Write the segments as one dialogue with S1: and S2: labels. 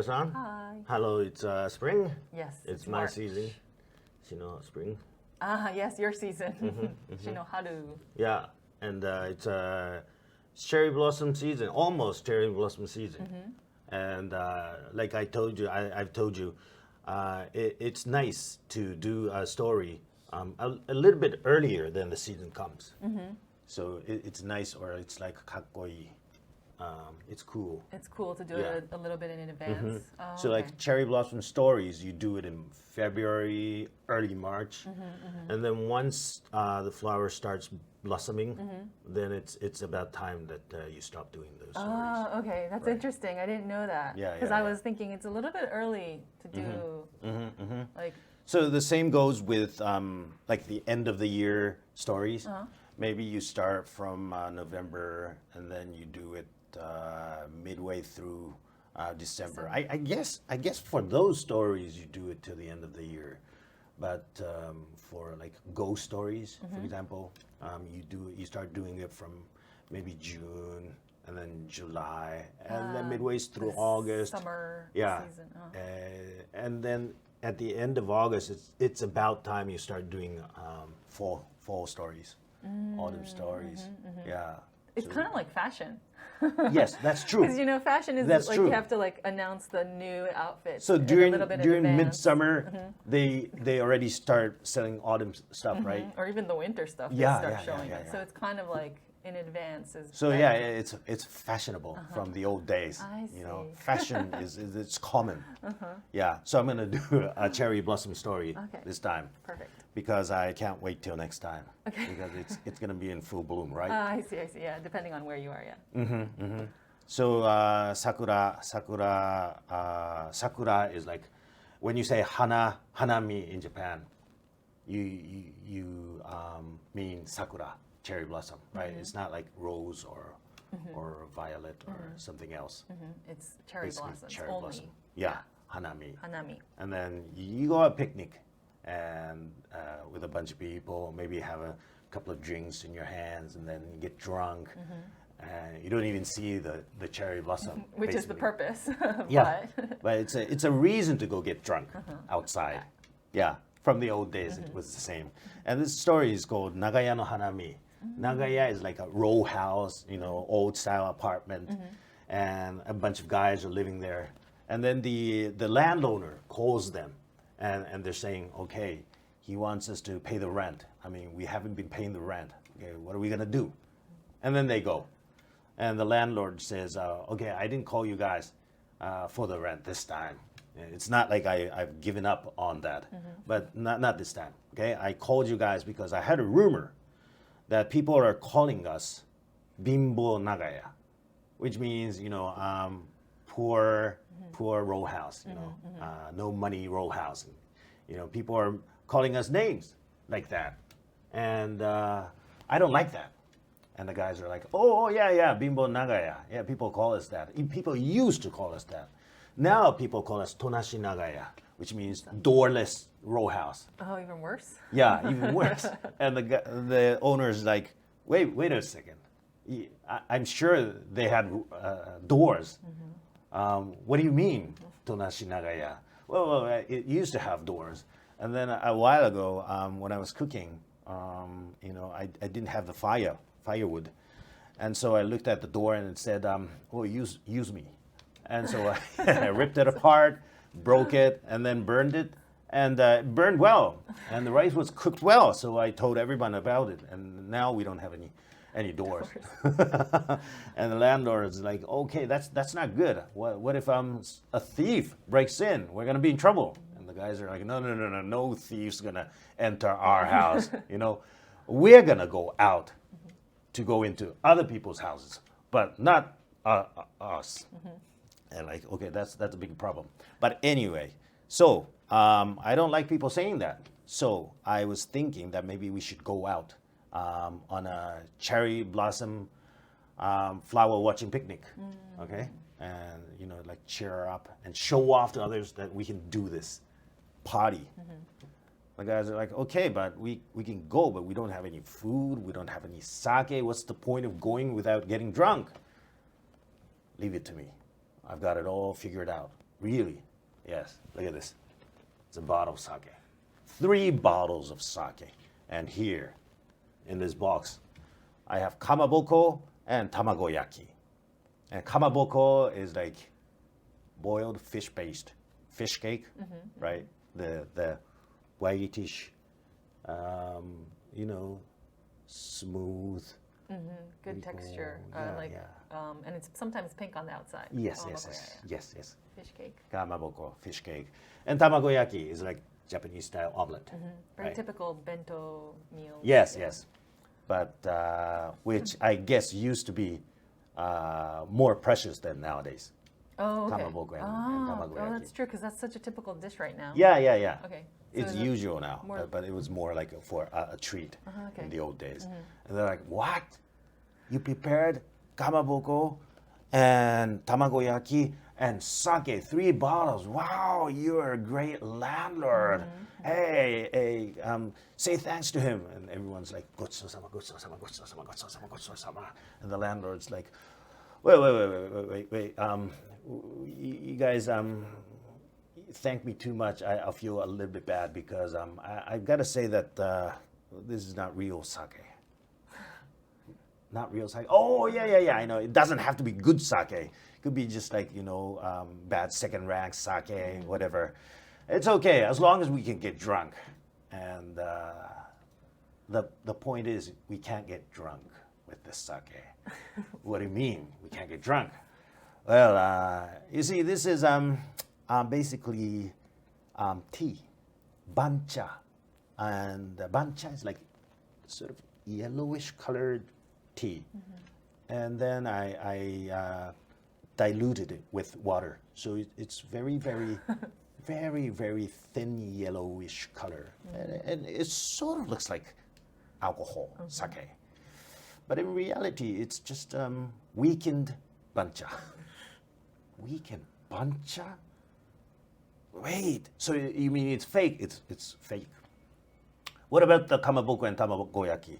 S1: Shinoharu-san.
S2: Hi.
S1: Hello, it's spring.
S2: Yes.
S1: It's my
S2: March.
S1: season. Spring.
S2: Yes, your season. Shinoharu.
S1: Yeah, and it's cherry blossom season, almost cherry blossom season. And like I told you, I've told you, it's nice to do a story a little bit earlier than the season comes. So it's nice, or it's like kakkoi. It's cool.
S2: It's cool to do it a little bit in advance. Oh,
S1: So like cherry blossom stories, you do it in February, early March, and then once the flower starts blossoming, then it's about time that you stop doing those stories.
S2: Oh, okay. That's interesting. I didn't know that.
S1: Yeah,
S2: Because
S1: yeah,
S2: I was thinking it's a little bit early to do like.
S1: So the same goes with like the end of the year stories. Maybe you start from November and then you do it midway through December. I guess for those stories you do it till the end of the year, but for like ghost stories, for example, you start doing it from maybe June and then July and then midway through August.
S2: Summer season.
S1: And then at the end of August, it's about time you start doing fall stories, autumn stories. Yeah.
S2: It's kind of like fashion.
S1: Yes, that's true.
S2: Because fashion is
S1: That's
S2: like
S1: true.
S2: you have to like announce the new outfit.
S1: So
S2: a little bit in
S1: during
S2: advance.
S1: midsummer, they already start selling autumn stuff, right?
S2: Or even the winter stuff. They start showing it. So it's kind of like in advance.
S1: So yeah, it's fashionable from the old days.
S2: I see.
S1: Fashion is it's common. Yeah. So I'm gonna do a cherry blossom story this time.
S2: Perfect.
S1: Because I can't wait till next time. Okay. Because it's gonna be in full bloom, right?
S2: I see. Yeah, depending on where you are. Yeah.
S1: So sakura is like when you say hanami in Japan, you mean sakura, cherry blossom, right? It's not like rose or violet or something else.
S2: It's cherry blossoms.
S1: Cherry
S2: only.
S1: blossom. Yeah, hanami.
S2: Hanami.
S1: And then you go on a picnic and with a bunch of people, maybe have a couple of drinks in your hands and then you get drunk. And you don't even see the cherry blossom.
S2: Which is the purpose.
S1: Yeah, but it's a reason to go get drunk outside. Yeah, from the old days it was the same. And this story is called Nagaya no Hanami. Nagaya is like a row house, old style apartment, and a bunch of guys are living there. And then the landowner calls them, and they're saying, okay, he wants us to pay the rent. I mean, we haven't been paying the rent. Okay, what are we gonna do? And then they go. And the landlord says, okay, I didn't call you guys for the rent this time. It's not like I've given up on that, but not this time. Okay, I called you guys because I had a rumor that people are calling us bimbo Nagaya, which means poor row house, no money row house. People are calling us names like that, and I don't like that. And the guys are like, oh yeah, bimbo Nagaya. Yeah, people call us that. People used to call us that. Now people call us tonashi Nagaya, which means doorless row house.
S2: Oh, even worse?
S1: Yeah, even worse. And the owner is like, wait a second. I'm sure they had doors. What do you mean, tonashi Nagaya? Well, it used to have doors. And then a while ago, when I was cooking, I didn't have the firewood. And so I looked at the door and it said, use me. And so I ripped it apart, broke it, and then burned it. And it burned well. And the rice was cooked well. So I told everyone about it. And now we don't have any doors. And the landlord is like, okay, that's not good. What if a thief breaks in? We're going to be in trouble. And the guys are like, no thief's going to enter our house. We're going to go out to go into other people's houses, but not us. And like, okay, that's a big problem. But anyway, so I don't like people saying that. So I was thinking that maybe we should go out on a cherry blossom flower watching picnic, okay? And like cheer up and show off to others that we can do this party. The guys are like, okay, but we can go, but we don't have any food, we don't have any sake. What's the point of going without getting drunk? Leave it to me. I've got it all figured out. Really? Yes. Look at this. It's a bottle of sake. 3 bottles of sake. And here, in this box, I have kamaboko and tamagoyaki. And kamaboko is like boiled fish paste, fish cake, right? The whitish, smooth.
S2: Good texture. And it's sometimes pink on the outside.
S1: Yes.
S2: Fish cake.
S1: Kamaboko, fish cake. And tamagoyaki is like Japanese style omelet.
S2: Very
S1: right?
S2: typical bento meal.
S1: Yes. But which I guess used to be more precious than nowadays.
S2: Oh, okay.
S1: Kamaboko and tamagoyaki.
S2: Oh, that's true, because that's such a typical dish right now.
S1: Yeah.
S2: Okay. So
S1: It's usual now, but it was more like for a treat in the old days. And they're like, what? You prepared kamaboko and tamagoyaki and sake, 3 bottles. Wow, you're a great landlord. Hey, say thanks to him. And everyone's like, gotsou-sama. And the landlord's like, wait. You guys, thank me too much. I feel a little bit bad because I've got to say that this is not real sake. Not real sake. Oh, yeah. I know. It doesn't have to be good sake. It could be just like, bad second-rank sake, whatever. It's okay as long as we can get drunk. And the point is, we can't get drunk with this sake. What do you mean we can't get drunk? Well, you see, this is basically tea, bancha. And bancha is like sort of yellowish colored tea. And then I diluted it with water. So it's very, very, very thin yellowish color. And it sort of looks like alcohol, sake. But in reality, it's just weakened bancha. Weakened bancha? Wait, so you mean it's fake? It's fake. What about the kamaboko and tamagoyaki?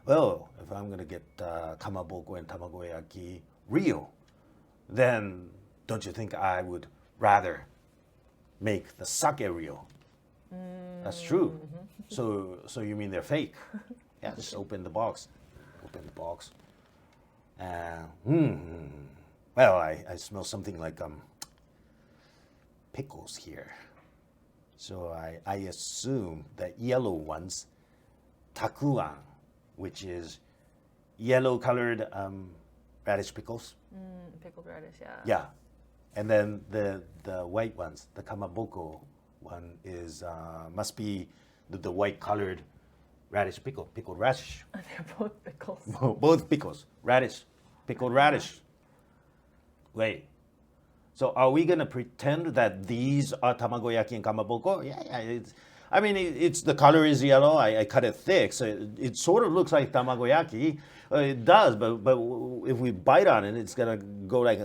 S1: Well, if I'm going to get kamaboko and tamagoyaki real, then don't you think I would rather make the sake real? That's true. So you mean they're fake? Yeah, just open the box. Well, I smell something like pickles here. So I assume that yellow ones, takuan, which is yellow-colored radish pickles.
S2: Pickled radish, yeah.
S1: Yeah. And then the white ones, the kamaboko one is must be the white-colored radish pickle, pickled radish.
S2: They're both pickles.
S1: Both pickles, radish, pickled radish. Wait. So are we gonna pretend that these are tamagoyaki and kamaboko? Yeah. It's the color is yellow. I cut it thick, so it sort of looks like tamagoyaki. It does, but if we bite on it, it's gonna go like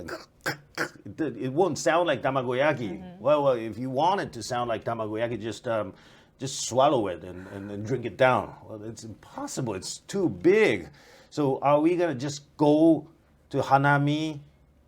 S1: it won't sound like tamagoyaki. Well, if you want it to sound like tamagoyaki, just swallow it and drink it down. Well, it's impossible. It's too big. So are we gonna just go to Hanami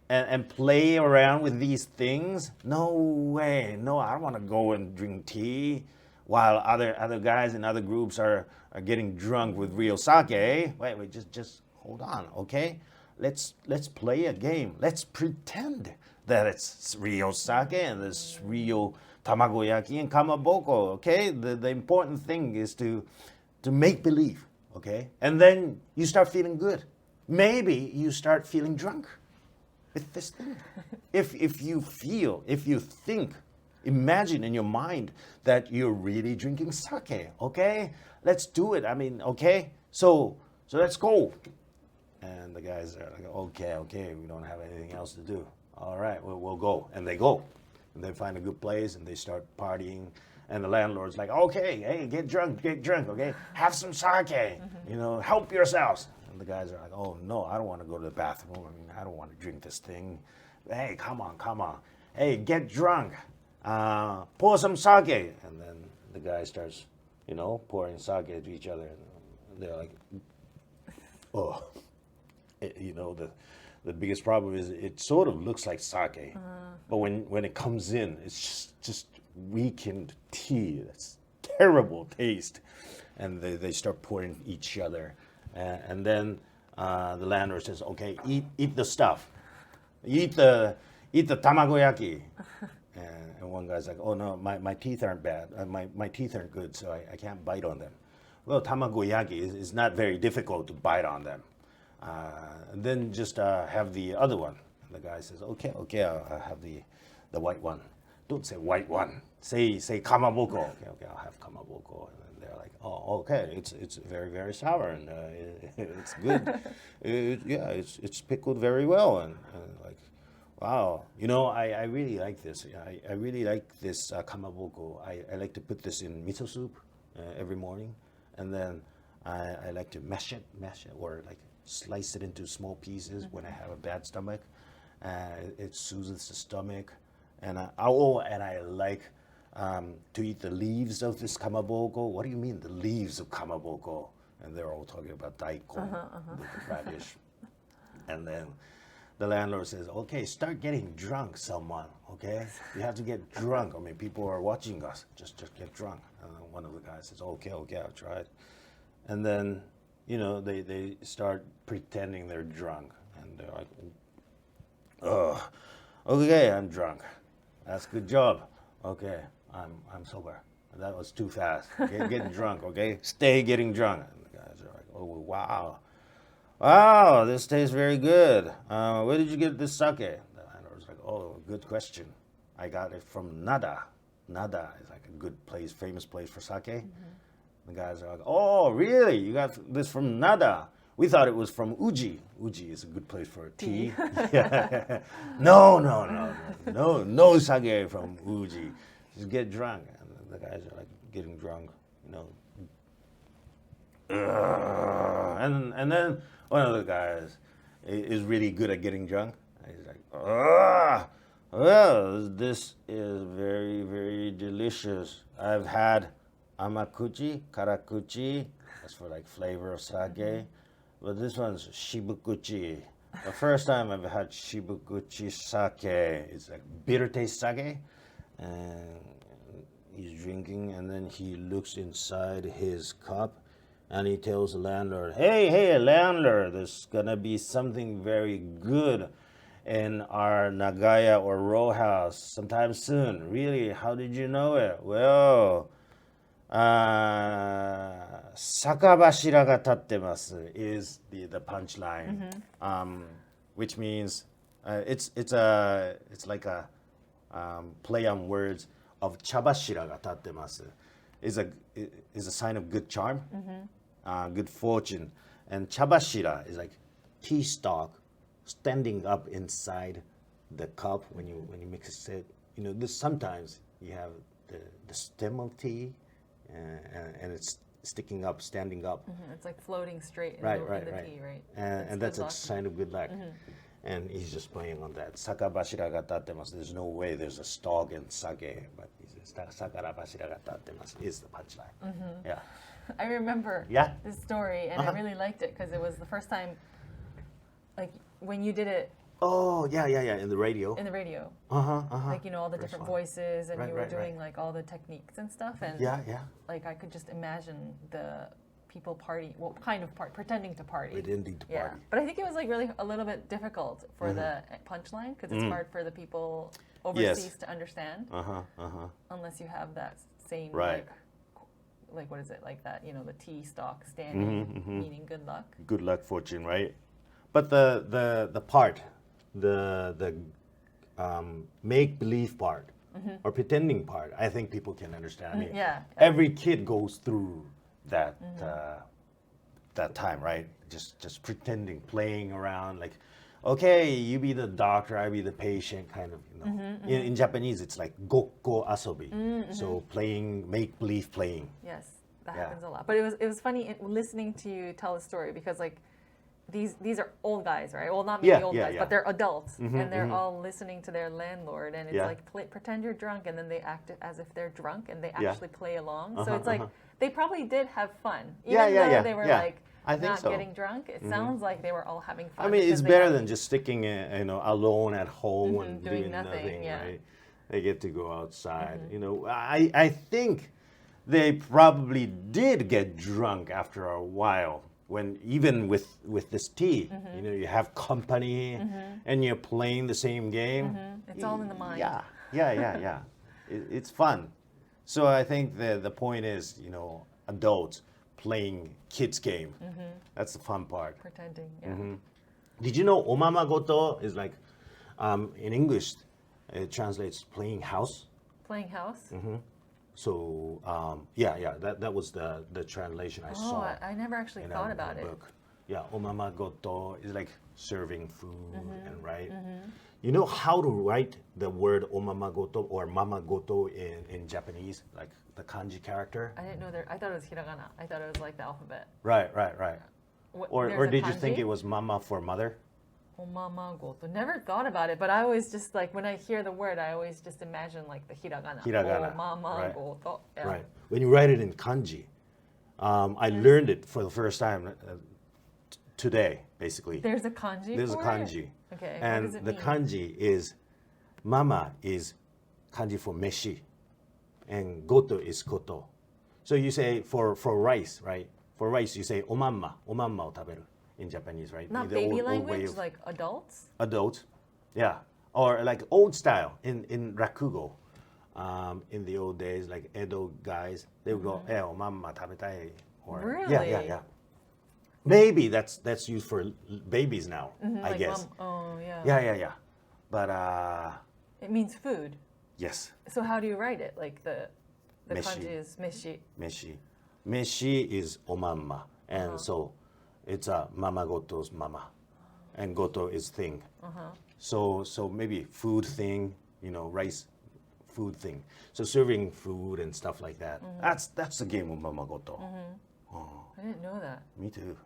S1: and play around with these things? No way. No, I don't want to go and drink tea while other guys in other groups are getting drunk with real sake. Wait, just hold on, okay? Let's play a game. Let's pretend that it's real sake and this real tamagoyaki and kamaboko, okay? The important thing is to make believe, okay? And then you start feeling good. Maybe you start feeling drunk with this thing. If you think, imagine in your mind that you're really drinking sake, okay? Let's do it. Okay? So let's go. And the guys are like, okay, we don't have anything else to do. All right, we'll go. And they go. And they find a good place and they start partying. And the landlord's like, okay, hey, get drunk, okay? Have some sake, help yourselves. And the guys are like, oh, no, I don't want to go to the bathroom. I don't want to drink this thing. Hey, come on. Hey, get drunk. Pour some sake. And then the guy starts, pouring sake to each other. And they're like, oh. The biggest problem is it sort of looks like sake, but when it comes in, it's just weakened tea. That's terrible taste, and they start pouring each other, and then the landlord says, "Okay, eat the stuff, eat the tamagoyaki." And one guy's like, "Oh no, my teeth aren't bad. My teeth aren't good, so I can't bite on them." Well, tamagoyaki is not very difficult to bite on them. Then just have the other one. The guy says, "Okay, I'll have the white one." Don't say white one. Say kamaboko. Okay, I'll have kamaboko. And they're like, "Oh, okay, it's very, very sour and it's good. It's pickled very well." And like, wow, I really like this. I really like this kamaboko. I like to put this in miso soup every morning, and then I like to mash it, or like slice it into small pieces when I have a bad stomach. It soothes the stomach, and I like to eat the leaves of this kamaboko. What do you mean, the leaves of kamaboko? And they're all talking about daikon, the radish. And then the landlord says, "Okay, start getting drunk, someone. Okay, you have to get drunk. I mean, people are watching us. Just get drunk." And then one of the guys says, "Okay, I'll try it." And then, they start pretending they're drunk, and they're like, "Oh, okay, I'm drunk. That's a good job. Okay, I'm sober. That was too fast. Okay, getting drunk. Okay, stay getting drunk." And the guys are like, "Oh, wow, this tastes very good. Where did you get this sake?" The landlord's like, "Oh, good question. I got it from Nada. Nada is like a good place, famous place for sake." The guys are like, "Oh, really? You got this from Nada? We thought it was from Uji. Uji is a good place for tea." Yeah. No sake from Uji. Just get drunk. And the guys are like getting drunk, And then one of the guys is really good at getting drunk. And he's like, well, this is very, very delicious. I've had amakuchi, karakuchi, that's for like flavor of sake. But this one's shibukuchi. The first time I've had shibukuchi sake, it's like bitter taste sake. And he's drinking, and then he looks inside his cup, and he tells the landlord, Hey, landlord, there's gonna be something very good in our Nagaya or row house sometime soon. Really? How did you know it? Well, sakabashira ga tattemasu is the punchline, which means it's like a play on words of chabashira ga tattemasu is a sign of good charm, good fortune, and chabashira is like tea stalk standing up inside the cup when you mix it. This sometimes you have the stem of tea. And it's sticking up, standing up.
S2: It's like floating straight in the tea, right?
S1: And that's a sign of good luck. And he's just playing on that. Sakabashira ga tattemasu. There's no way there's a stalk in sake, but he says sakarabashira ga tattemasu is the punchline. Yeah.
S2: I remember this story, and I really liked it because it was the first time, like when you did it.
S1: Oh, yeah, in the radio.
S2: In the radio. Like, all the different voices, and you were doing like all the techniques and stuff, and like I could just imagine the people pretending to party.
S1: Pretending to party.
S2: But I think it was like really a little bit difficult for the punchline because it's hard for the people overseas to understand. Unless you have that same like what is it, like that, the tea stalk standing, meaning good luck.
S1: Good luck, fortune, right? But the part, the make believe part or pretending part, I think people can understand. I mean, every kid goes through that that time, right? Just pretending, playing around, like, okay, you be the doctor, I be the patient, kind of. In Japanese, it's like Gokko Asobi, so playing, make believe playing.
S2: Yes, that happens a lot. But it was funny listening to you tell the story because like. These are old guys, right? Well, not maybe old guys, but they're adults, and they're all listening to their landlord, and it's like pretend you're drunk, and then they act as if they're drunk, and they actually play along. So it's like they probably did have fun, even though they were like
S1: I think
S2: not
S1: so.
S2: getting drunk. It sounds like they were all having fun.
S1: I mean, it's
S2: because they
S1: better
S2: had-
S1: than just sticking, alone at home and
S2: doing
S1: doing nothing,
S2: yeah.
S1: right? They get to go outside. I think they probably did get drunk after a while. When even with this tea, you have company and you're playing the same game.
S2: It's all in the mind.
S1: Yeah. It's fun. So I think the point is, adults playing kids game. That's the fun part.
S2: Pretending, yeah.
S1: Did you know omamagoto is like, in English, it translates playing house.
S2: Playing house?
S1: So that was the translation I saw.
S2: I never actually thought about it.
S1: Book. Yeah, omamagoto is like serving food and right. You know how to write the word omamagoto or mamagoto in Japanese, like the kanji character?
S2: I didn't know there. I thought it was hiragana. I thought it was like the alphabet.
S1: Right. Or
S2: There's a
S1: did you
S2: kanji?
S1: think it was mama for mother?
S2: Omamagoto. Never thought about it, but I always just like when I hear the word, I always just imagine like the hiragana.
S1: Hiragana,
S2: Omamagoto. Yeah.
S1: Right. When you write it in kanji, I learned it for the first time today, basically.
S2: There's a kanji.
S1: There's a
S2: for
S1: kanji.
S2: It? Okay.
S1: And
S2: what does it
S1: the
S2: mean?
S1: kanji is, mama is kanji for meshi, and goto is koto. So you say for rice, right? For rice, you say omamma o taberu in Japanese, right?
S2: Not
S1: The
S2: baby
S1: old way
S2: language,
S1: of
S2: like adults.
S1: adults, yeah, or like old style in Rakugo. In the old days, like Edo guys, they would go, omamma tabetai. Or,
S2: Really?
S1: Yeah. Maybe that's used for babies now, I
S2: Like
S1: guess.
S2: Oh yeah.
S1: Yeah. But
S2: It means food.
S1: yes,
S2: So how do you write it? Like the
S1: Meshi.
S2: kanji is meshi.
S1: meshi is omamma, and so it's a mamagoto's mama, and goto is thing. So maybe food thing, rice, food thing. So serving food and stuff like that. That's the game of mamagoto.
S2: I didn't know that.
S1: Me too.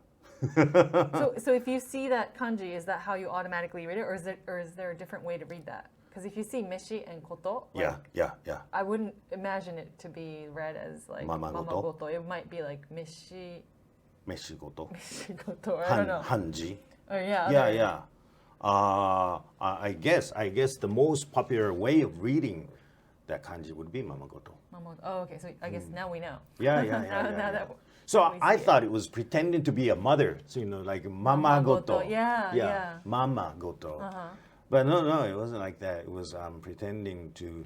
S2: So if you see that kanji, is that how you automatically read it, or is there a different way to read that? Because if you see meshi and koto, like,
S1: Yeah.
S2: I wouldn't imagine it to be read as like
S1: Mamagoto?
S2: It might be like meshi
S1: Meshigoto.
S2: koto. Or I don't know.
S1: Hanji.
S2: Oh yeah.
S1: Yeah. I guess the most popular way of reading that kanji would be mamagoto.
S2: Oh, okay. So I guess now we know.
S1: Yeah.
S2: Now that
S1: So
S2: we
S1: I
S2: see it.
S1: thought it was pretending to be a mother. So like mamagoto.
S2: Yeah.
S1: Mamagoto. But no, it wasn't like that. It was pretending to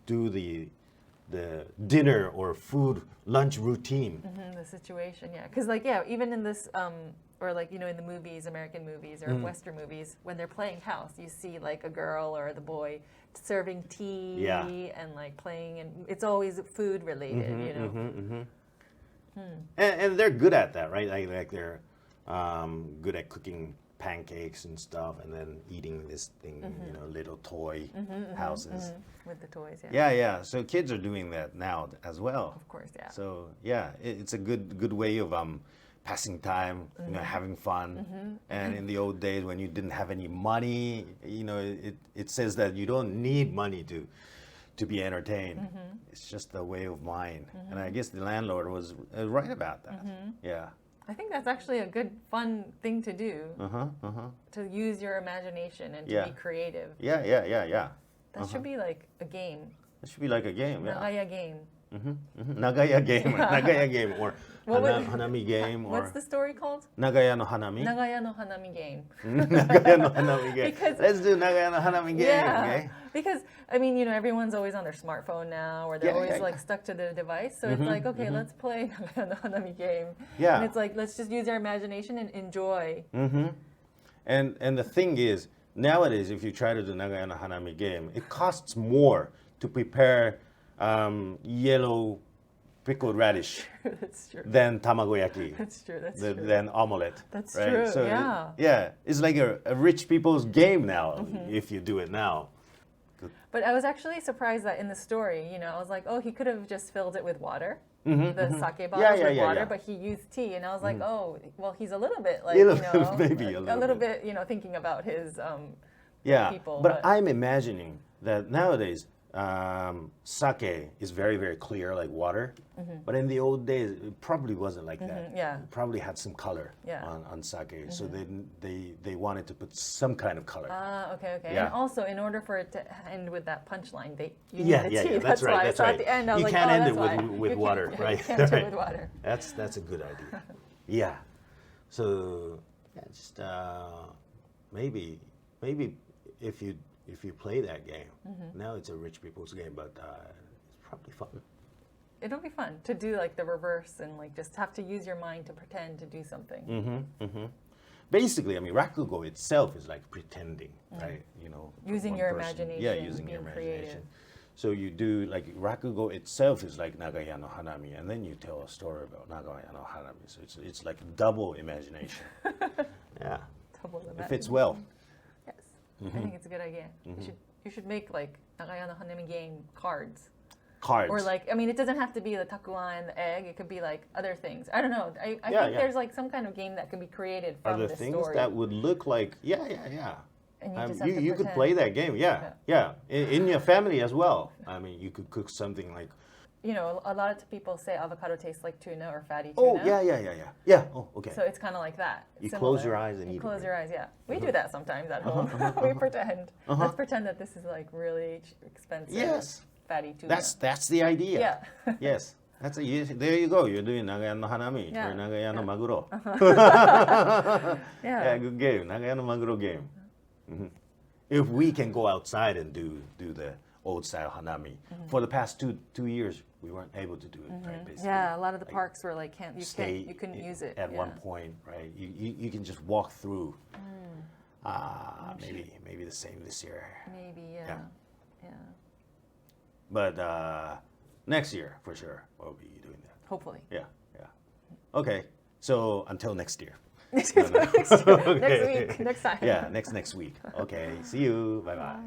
S1: do the dinner or food lunch routine.
S2: the situation, yeah. Because even in this, or like in the movies, American movies or Western movies, when they're playing house, you see like a girl or the boy serving tea and like playing, and it's always food related,
S1: And they're good at that, right? Like they're good at cooking pancakes and stuff, and then eating this thing, little toy houses.
S2: with the toys, yeah.
S1: Yeah. So kids are doing that now as well.
S2: Of course, yeah.
S1: So it's a good way of passing time, having fun. And in the old days when you didn't have any money, it says that you don't need money to be entertained. It's just a way of mind. And I guess the landlord was right about that. Yeah.
S2: I think that's actually a good, fun thing to do. To use your imagination and to be creative.
S1: Yeah.
S2: That should be like a game.
S1: It should be like a game. Yeah.
S2: Nagaya game.
S1: Nagaya game, Nagaya game, or
S2: What would-
S1: Hanami game, or
S2: What's the story called?
S1: Nagaya no Hanami.
S2: Nagaya no Hanami game.
S1: Nagaya no Hanami game.
S2: Because-
S1: Let's do Nagaya no Hanami game, okay?
S2: Because everyone's always on their smartphone now, or they're always like stuck to their device. So it's like, okay, let's play Nagaya no Hanami game.
S1: Yeah.
S2: And it's like, let's just use our imagination and enjoy.
S1: And the thing is, nowadays, if you try to do Nagaya no Hanami game, it costs more to prepare yellow pickled radish
S2: That's true.
S1: than tamagoyaki,
S2: That's true. That's true.
S1: than omelette.
S2: That's
S1: right?
S2: true,
S1: So
S2: yeah.
S1: it's like a rich people's game now if you do it now.
S2: But I was actually surprised that in the story, I was like, oh, he could have just filled it with water, the sake bottles with water,
S1: yeah.
S2: but he used tea, and I was like, oh, well, he's a little bit like,
S1: Maybe a little
S2: bit, thinking about his
S1: Yeah,
S2: people.
S1: but I'm imagining that nowadays sake is very, very clear, like water. But in the old days, it probably wasn't like that.
S2: Yeah.
S1: It probably had some color on sake. So they wanted to put some kind of color.
S2: Okay.
S1: Yeah.
S2: And also, in order for it to end with that punchline, you
S1: Yeah,
S2: need
S1: yeah,
S2: the tea.
S1: yeah, that's right.
S2: why.
S1: That's
S2: so
S1: right.
S2: at the end, I was
S1: you
S2: like,
S1: can't end it
S2: that's why.
S1: with water, right?
S2: You can't do it
S1: Right.
S2: with water.
S1: That's a good idea. Yeah. So just maybe if you play that game, now it's a rich people's game, but it's probably fun.
S2: It'll be fun to do like the reverse and like just have to use your mind to pretend to do something.
S1: Basically, I mean, Rakugo itself is like pretending, right? You know,
S2: Using
S1: one
S2: your
S1: person.
S2: imagination.
S1: Yeah, using your
S2: being
S1: imagination.
S2: creative.
S1: So you do like Rakugo itself is like Nagaya no Hanami, and then you tell a story about Nagaya no Hanami. So it's like double imagination. Yeah,
S2: Double the
S1: it fits well.
S2: Yes, I think it's a good idea. You should make like Nagaya no Hanami game cards.
S1: Cards.
S2: Or like, I mean, it doesn't have to be the takuan and the egg. It could be like other things. I don't know. I think there's like some kind of game that can be created from
S1: other
S2: this
S1: things
S2: story.
S1: that would look like
S2: And you just have to
S1: you could
S2: pretend.
S1: play that game. Yeah. In your family as well. I mean, you could cook something like.
S2: You know, a lot of people say avocado tastes like tuna or fatty tuna.
S1: Oh yeah. Oh, okay.
S2: So it's kind of like that.
S1: You
S2: similar.
S1: close your eyes and eat it.
S2: Close your eyes, yeah. We do that sometimes at home. We pretend. Let's pretend that this is like really expensive.
S1: Yes.
S2: Fatty tuna.
S1: That's the idea.
S2: Yeah.
S1: Yes. There you go. You're doing Nagaya no Hanami
S2: Yeah.
S1: or Nagaya no Maguro.
S2: Yeah.
S1: Good game. Nagaya no Maguro game. If we can go outside and do the old style Hanami. For the past two years, we weren't able to do it, right? Basically.
S2: Yeah, a lot of the parks were like, you couldn't use it.
S1: At one point, right? You can just walk through. Maybe the same this year.
S2: Maybe, yeah.
S1: But next year, for sure, we'll be doing that.
S2: Hopefully.
S1: Yeah. Okay, so until next year.
S2: Next week, next time.
S1: Yeah, next week. Okay, see you. Bye-bye.